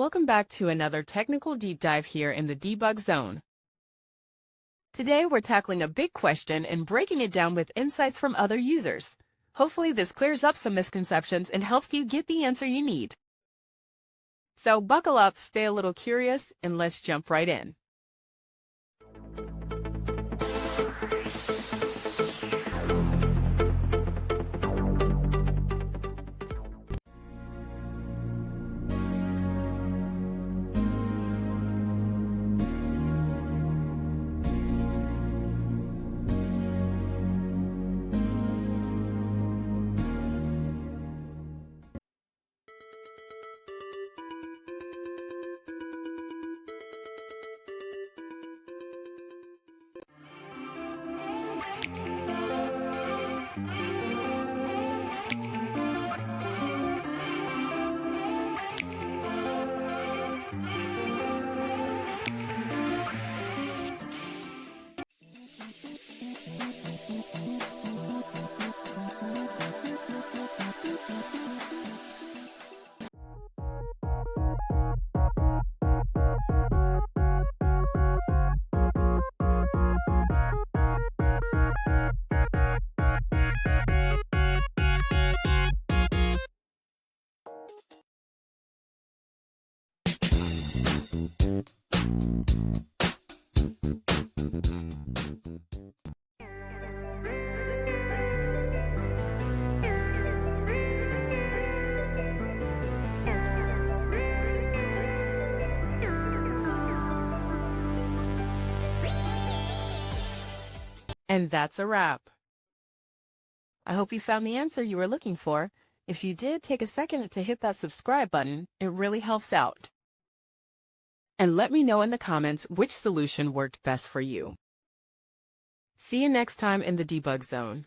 Welcome back to another technical deep dive here in the debug zone. Today we're tackling a big question and breaking it down with insights from other users. Hopefully this clears up some misconceptions and helps you get the answer you need. So buckle up, stay a little curious, and let's jump right in. And that's a wrap. I hope you found the answer you were looking for. If you did, take a second to hit that subscribe button. It really helps out. And let me know in the comments which solution worked best for you. See you next time in the debug zone.